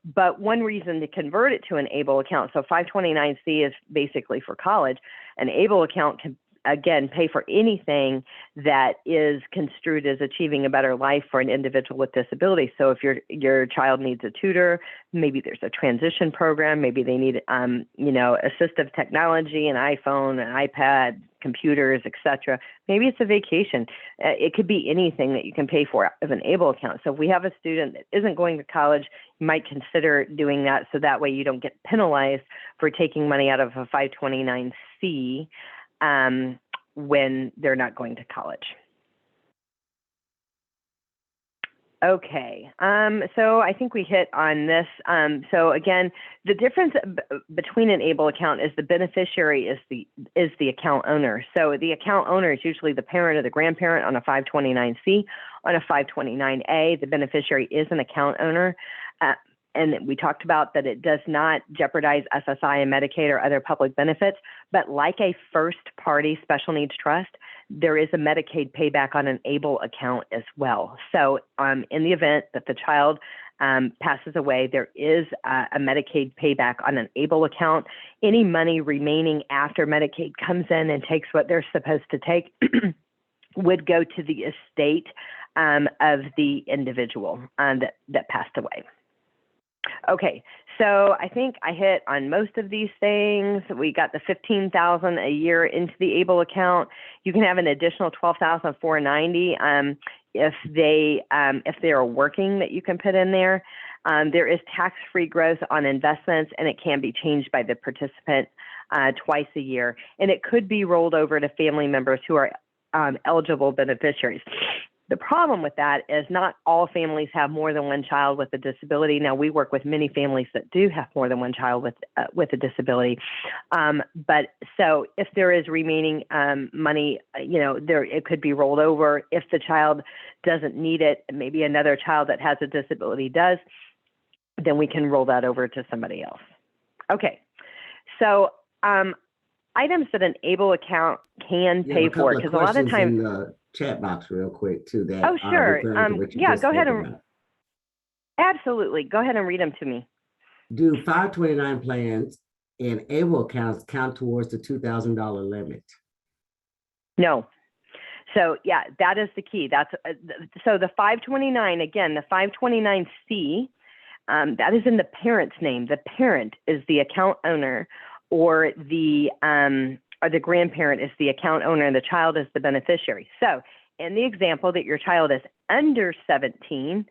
But one reason to convert it to an ABLE account, so 529C is basically for college, an ABLE account can, again, pay for anything that is construed as achieving a better life for an individual with disability. So if your child needs a tutor, maybe there's a transition program, maybe they need, assistive technology, an iPhone, an iPad, computers, etc. Maybe it's a vacation. It could be anything that you can pay for of an ABLE account. So if we have a student that isn't going to college, you might consider doing that, so that way you don't get penalized for taking money out of a 529C when they're not going to college. Okay, so I think we hit on this. So again, the difference between an ABLE account is the beneficiary is the account owner. So the account owner is usually the parent or the grandparent on a 529C. On a 529A, the beneficiary is an account owner. And we talked about that it does not jeopardize SSI and Medicaid or other public benefits, but like a first-party special needs trust, there is a Medicaid payback on an ABLE account as well. So in the event that the child passes away, there is a Medicaid payback on an ABLE account. Any money remaining after Medicaid comes in and takes what they're supposed to take would go to the estate of the individual that passed away. Okay, so I think I hit on most of these things. We got the 15,000 a year into the ABLE account. You can have an additional 12,490 if they are working that you can put in there. There is tax-free growth on investments, and it can be changed by the participant twice a year, and it could be rolled over to family members who are eligible beneficiaries. The problem with that is not all families have more than one child with a disability. Now, we work with many families that do have more than one child with a disability. But so if there is remaining money, it could be rolled over. If the child doesn't need it, maybe another child that has a disability does, then we can roll that over to somebody else. Okay, so items that an ABLE account can pay for, because a lot of times in the chat box real quick too. That oh, sure. Yeah, go ahead and about. Absolutely. Go ahead and read them to me. Do 529 plans and ABLE accounts count towards the $2,000 limit? No. So yeah, that is the key. That's so the 529, again, the 529C, that is in the parent's name. The parent is the account owner, or the grandparent is the account owner, and the child is the beneficiary. So in the example that your child is under 18,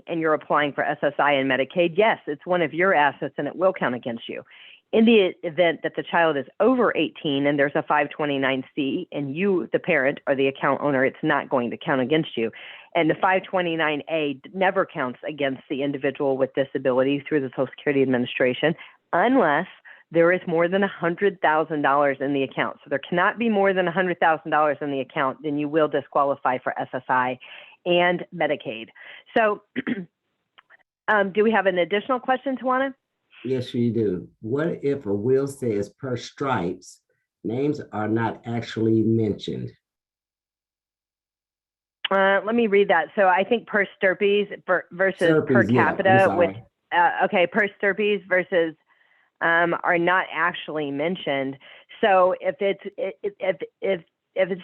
and you're applying for SSI and Medicaid, yes, it's one of your assets and it will count against you. In the event that the child is over 18 and there's a 529C and you, the parent, are the account owner, it's not going to count against you. And the 529A never counts against the individual with disabilities through the Social Security Administration unless there is more than $100,000 in the account. So there cannot be more than $100,000 in the account, then you will disqualify for SSI and Medicaid. So do we have an additional question, Tawana? Yes, you do. What if a will says per stripes, names are not actually mentioned? Let me read that. So I think per stirpes versus per capita, which, okay, per stirpes versus are not actually mentioned. So if it's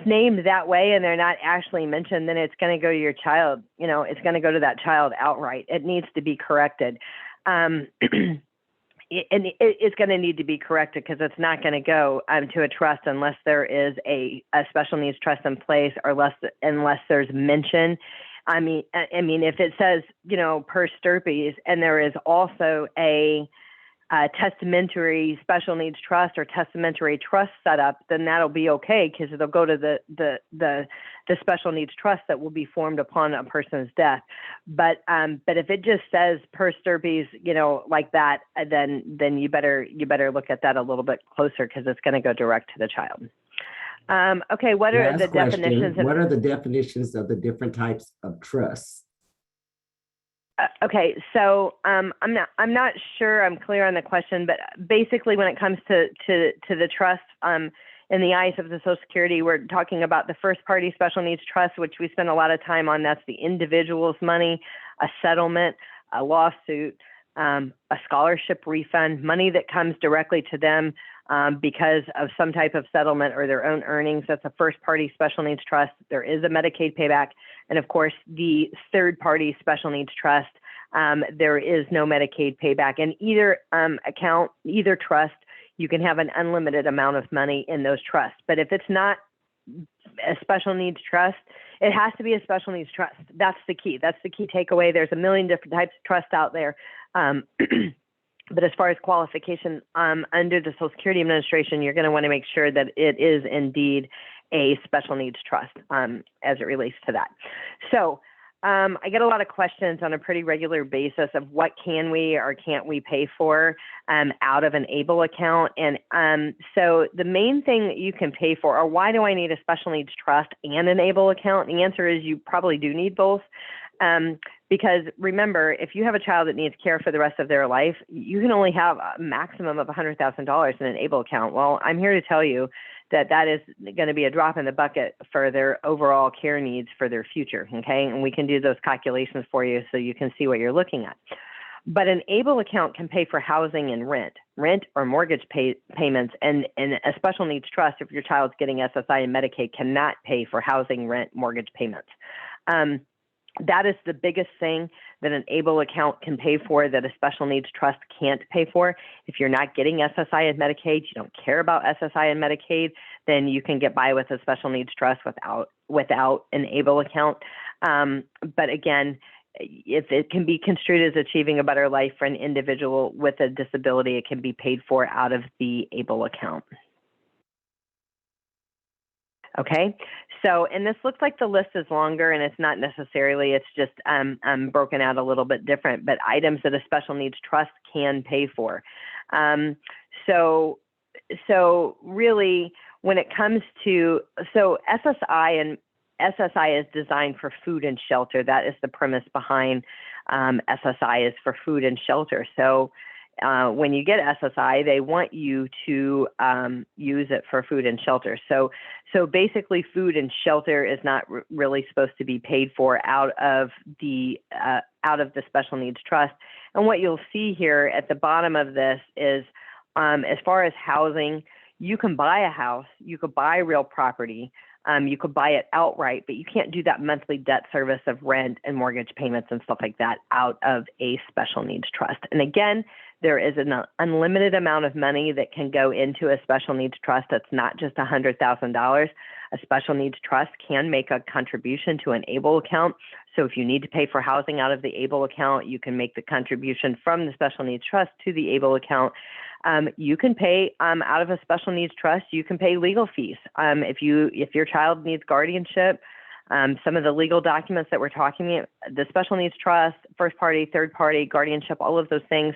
named that way and they're not actually mentioned, then it's going to go to your child. It's going to go to that child outright. It needs to be corrected. It's going to need to be corrected because it's not going to go to a trust unless there is a special needs trust in place, or unless there's mention. I mean, if it says, per stirpes, and there is also a testamentary special needs trust or testamentary trust set up, then that'll be okay because it'll go to the special needs trust that will be formed upon a person's death. But if it just says per stirpes, like that, then you better look at that a little bit closer because it's going to go direct to the child. Okay, what are the definitions? What are the definitions of the different types of trusts? Okay, so I'm not sure I'm clear on the question, but basically when it comes to the trust, in the eyes of the Social Security, we're talking about the first party special needs trust, which we spend a lot of time on. That's the individual's money, a settlement, a lawsuit, a scholarship refund, money that comes directly to them because of some type of settlement or their own earnings. That's a first party special needs trust. There is a Medicaid payback. And of course, the third party special needs trust, there is no Medicaid payback. In either account, either trust, you can have an unlimited amount of money in those trusts. But if it's not a special needs trust, it has to be a special needs trust. That's the key. That's the key takeaway. There's a million different types of trusts out there. But as far as qualification under the Social Security Administration, you're going to want to make sure that it is indeed a special needs trust as it relates to that. So I get a lot of questions on a pretty regular basis of what can we or can't we pay for out of an ABLE account. And so the main thing that you can pay for, or why do I need a special needs trust and an ABLE account? The answer is you probably do need both. Because remember, if you have a child that needs care for the rest of their life, you can only have a maximum of $100,000 in an ABLE account. Well, I'm here to tell you that that is going to be a drop in the bucket for their overall care needs for their future, okay? And we can do those calculations for you so you can see what you're looking at. But an ABLE account can pay for housing and rent or mortgage payments, and a special needs trust, if your child's getting SSI and Medicaid, cannot pay for housing, rent, mortgage payments. That is the biggest thing that an ABLE account can pay for that a special needs trust can't pay for. If you're not getting SSI and Medicaid, you don't care about SSI and Medicaid, then you can get by with a special needs trust without an ABLE account. But again, if it can be construed as achieving a better life for an individual with a disability, it can be paid for out of the ABLE account. Okay, so, and this looks like the list is longer, and it's not necessarily, it's just broken out a little bit different, but items that a special needs trust can pay for. So really, when it comes to, SSI is designed for food and shelter. That is the premise behind SSI, is for food and shelter. So when you get SSI, they want you to use it for food and shelter. So basically, food and shelter is not really supposed to be paid for out of the special needs trust. And what you'll see here at the bottom of this is, as far as housing, you can buy a house, you could buy real property. You could buy it outright, but you can't do that monthly debt service of rent and mortgage payments and stuff like that out of a special needs trust. And again, there is an unlimited amount of money that can go into a special needs trust. That's not just $100,000. A special needs trust can make a contribution to an ABLE account. So if you need to pay for housing out of the ABLE account, you can make the contribution from the special needs trust to the ABLE account. You can pay out of a special needs trust. You can pay legal fees if your child needs guardianship. Some of the legal documents that we're talking about, the special needs trust, first party, third party, guardianship, all of those things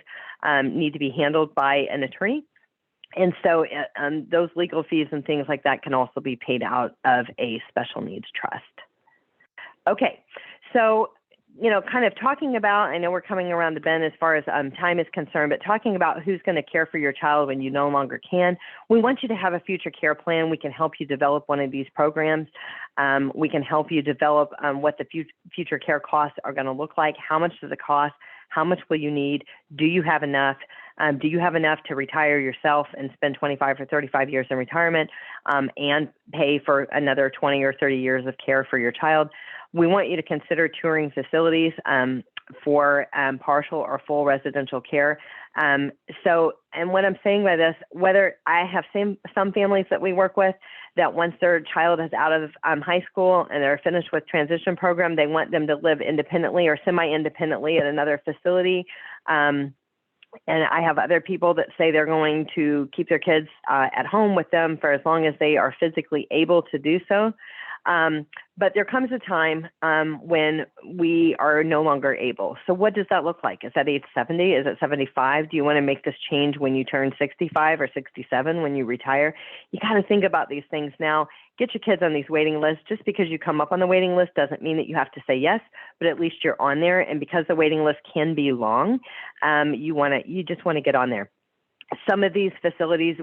need to be handled by an attorney. And so those legal fees and things like that can also be paid out of a special needs trust. Okay, so, kind of talking about, I know we're coming around the bend as far as time is concerned, but talking about who's going to care for your child when you no longer can, we want you to have a future care plan. We can help you develop one of these programs. We can help you develop what the future care costs are going to look like. How much does it cost? How much will you need? Do you have enough? Do you have enough to retire yourself and spend 25 or 35 years in retirement and pay for another 20 or 30 years of care for your child? We want you to consider touring facilities for partial or full residential care. And what I'm saying by this, whether I have some families that we work with that once their child is out of high school and they're finished with transition program, they want them to live independently or semi-independently at another facility. And I have other people that say they're going to keep their kids at home with them for as long as they are physically able to do so. But there comes a time when we are no longer able. So what does that look like? Is that age 70? Is it 75? Do you want to make this change when you turn 65 or 67 when you retire? You got to think about these things now. Get your kids on these waiting lists. Just because you come up on the waiting list doesn't mean that you have to say yes, but at least you're on there. And because the waiting list can be long, you just want to get on there. Some of these facilities,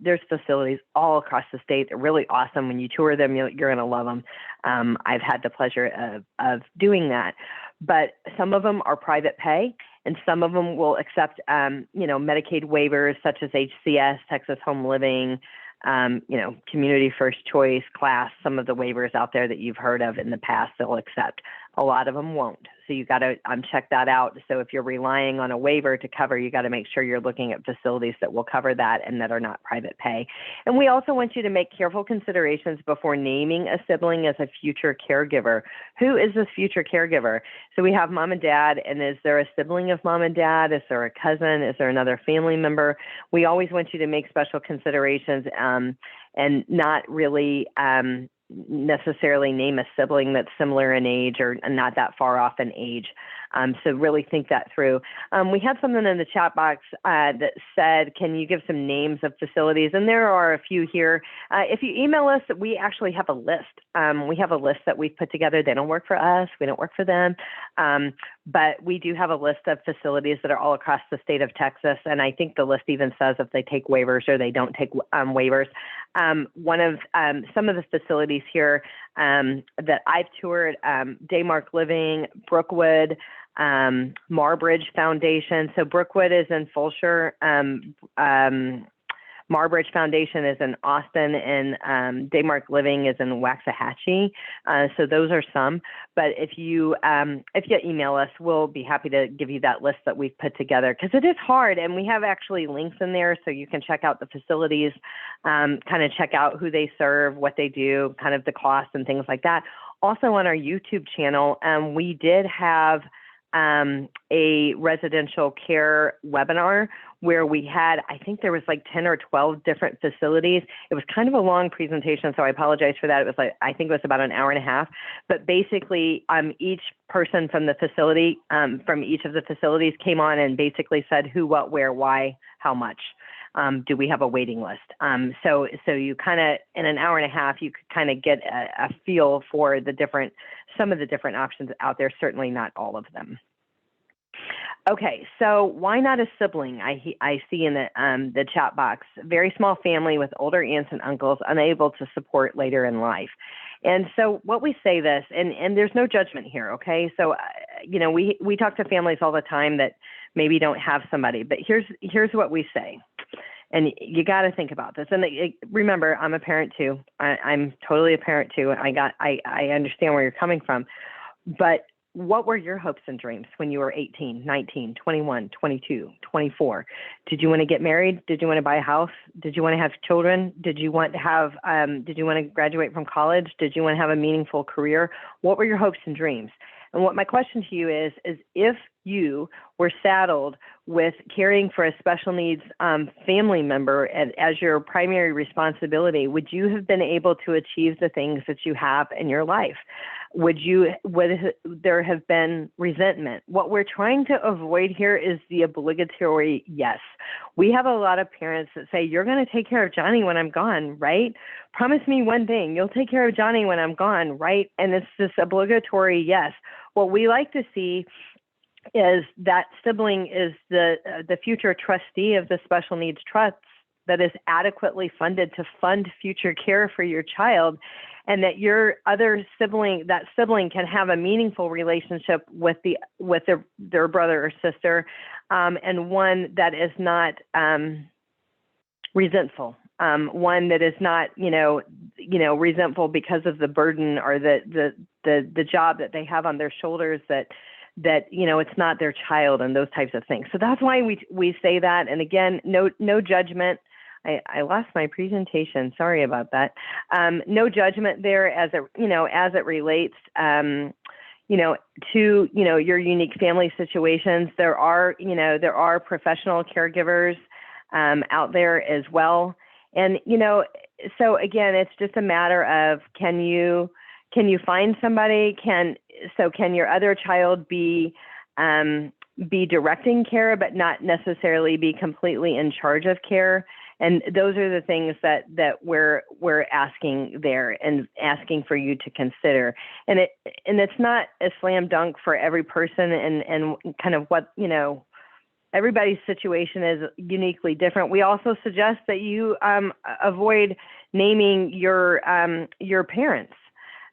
there's facilities all across the state. They're really awesome. When you tour them, you're going to love them. I've had the pleasure of doing that. But some of them are private pay, and some of them will accept, Medicaid waivers such as HCS, Texas Home Living, Community First Choice, Class, some of the waivers out there that you've heard of in the past, they'll accept. A lot of them won't. So you got to check that out. So if you're relying on a waiver to cover, you got to make sure you're looking at facilities that will cover that and that are not private pay. And we also want you to make careful considerations before naming a sibling as a future caregiver. Who is this future caregiver? So we have mom and dad, and is there a sibling of mom and dad? Is there a cousin? Is there another family member? We always want you to make special considerations and not really necessarily name a sibling that's similar in age or not that far off in age. So really think that through. We had something in the chat box that said, can you give some names of facilities? And there are a few here. If you email us, we actually have a list. We have a list that we've put together. They don't work for us. We don't work for them. But we do have a list of facilities that are all across the state of Texas. And I think the list even says if they take waivers or they don't take waivers. Some of the facilities here that I've toured, Daymark Living, Brookwood, Marbridge Foundation. So Brookwood is in Fulshire. Marbridge Foundation is in Austin, and Daymark Living is in Waxahachie. So those are some. But if you email us, we'll be happy to give you that list that we've put together, because it is hard, and we have actually links in there so you can check out the facilities, kind of check out who they serve, what they do, kind of the cost and things like that. Also on our YouTube channel, we did have a residential care webinar where we had, I think there was like 10 or 12 different facilities. It was kind of a long presentation, so I apologize for that. It was like, I think it was about an hour and a half, but basically each person from the facility, from each of the facilities came on and basically said who, what, where, why, how much. Do we have a waiting list? So you kind of, in an hour and a half, you could kind of get a feel for some of the different options out there, certainly not all of them. Okay, so why not a sibling? I see in the chat box, very small family with older aunts and uncles unable to support later in life. And so what we say this, and there's no judgment here, okay? So, we talk to families all the time that maybe don't have somebody, but here's what we say. And you got to think about this. And remember, I'm a parent too. I'm totally a parent too. I understand where you're coming from. But what were your hopes and dreams when you were 18, 19, 21, 22, 24? Did you want to get married? Did you want to buy a house? Did you want to have children? Did you want to graduate from college? Did you want to have a meaningful career? What were your hopes and dreams? And what my question to you is if you were saddled with caring for a special needs family member as your primary responsibility, would you have been able to achieve the things that you have in your life? Would there have been resentment? What we're trying to avoid here is the obligatory yes. We have a lot of parents that say, you're going to take care of Johnny when I'm gone, right? Promise me one thing, you'll take care of Johnny when I'm gone, right? And it's this obligatory yes. What we like to see is that sibling is the future trustee of the special needs trust that is adequately funded to fund future care for your child, and that your other sibling, that sibling can have a meaningful relationship with their brother or sister, and one that is not resentful, one that is not resentful because of the burden or the job that they have on their shoulders, that it's not their child and those types of things. So that's why we say that. And again, no judgment. I lost my presentation. Sorry about that. No judgment there as it relates, to, your unique family situations. There are professional caregivers out there as well. And, so again, it's just a matter of, can you find somebody? Can your other child be directing care, but not necessarily be completely in charge of care? And those are the things that we're asking there and asking for you to consider. And it's not a slam dunk for every person, and kind of what, everybody's situation is uniquely different. We also suggest that you avoid naming your parents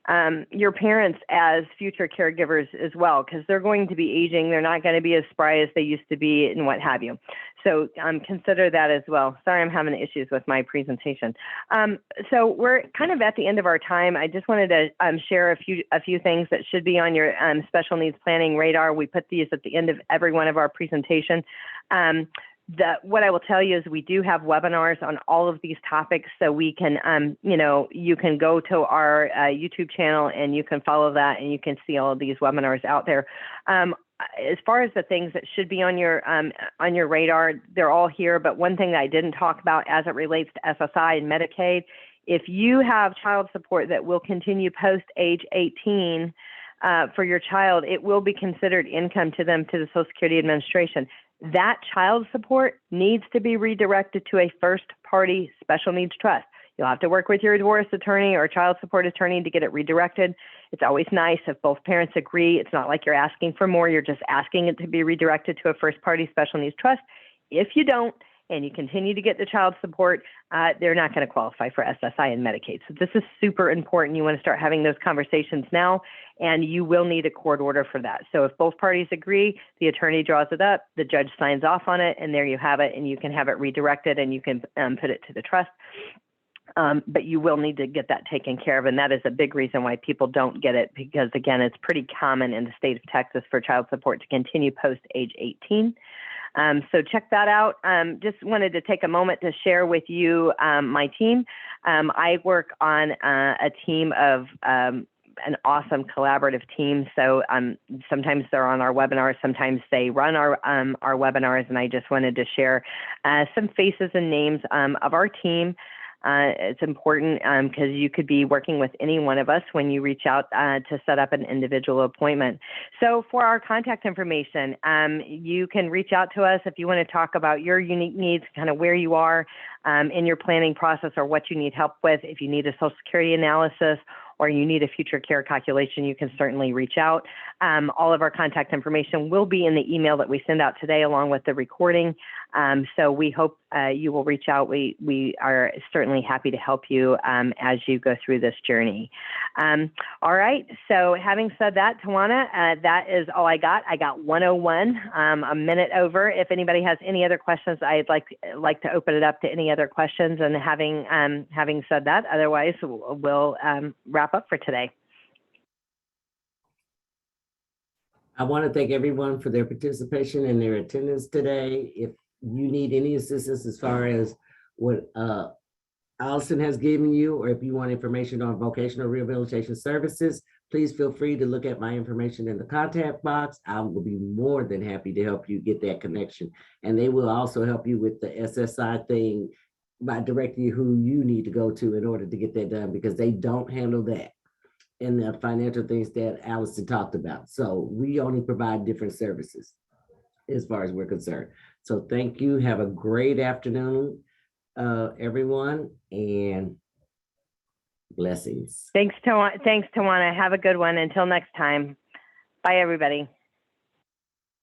as future caregivers as well, because they're going to be aging. They're not going to be as spry as they used to be and what have you. So consider that as well. Sorry, I'm having issues with my presentation. So we're kind of at the end of our time. I just wanted to share a few things that should be on your special needs planning radar. We put these at the end of every one of our presentation. What I will tell you is we do have webinars on all of these topics, so we can, you can go to our YouTube channel and you can follow that, and you can see all of these webinars out there. As far as the things that should be on your radar, they're all here. But one thing that I didn't talk about as it relates to SSI and Medicaid, if you have child support that will continue post age 18 for your child, it will be considered income to them to the Social Security Administration. That child support needs to be redirected to a first-party special needs trust. You'll have to work with your divorce attorney or child support attorney to get it redirected. It's always nice if both parents agree. It's not like you're asking for more. You're just asking it to be redirected to a first-party special needs trust. If you don't, and you continue to get the child support, they're not going to qualify for SSI and Medicaid. So this is super important. You want to start having those conversations now, and you will need a court order for that. So if both parties agree, the attorney draws it up, the judge signs off on it, and there you have it, and you can have it redirected and you can put it to the trust. But you will need to get that taken care of. And that is a big reason why people don't get it, because again, it's pretty common in the state of Texas for child support to continue post age 18. So check that out. Just wanted to take a moment to share with you my team. I work on a team of an awesome collaborative team. So sometimes they're on our webinars, sometimes they run our webinars, and I just wanted to share some faces and names of our team. It's important because you could be working with any one of us when you reach out to set up an individual appointment. So for our contact information, you can reach out to us if you want to talk about your unique needs, kind of where you are in your planning process or what you need help with. If you need a Social Security analysis or you need a future care calculation, you can certainly reach out. All of our contact information will be in the email that we send out today along with the recording. So we hope you will reach out. We are certainly happy to help you as you go through this journey. All right, so having said that, Tawana, that is all I got. I got 101, a minute over. If anybody has any other questions, I'd like to open it up to any other questions. And having said that, otherwise we'll wrap up for today. I want to thank everyone for their participation and their attendance today. If you need any assistance as far as what Allison has given you, or if you want information on vocational rehabilitation services, please feel free to look at my information in the contact box. I will be more than happy to help you get that connection. And they will also help you with the SSI thing by directing you who you need to go to in order to get that done, because they don't handle that and the financial things that Allison talked about. So we only provide different services as far as we're concerned. So thank you. Have a great afternoon, everyone, and blessings. Thanks, Tawana. Have a good one. Until next time. Bye, everybody.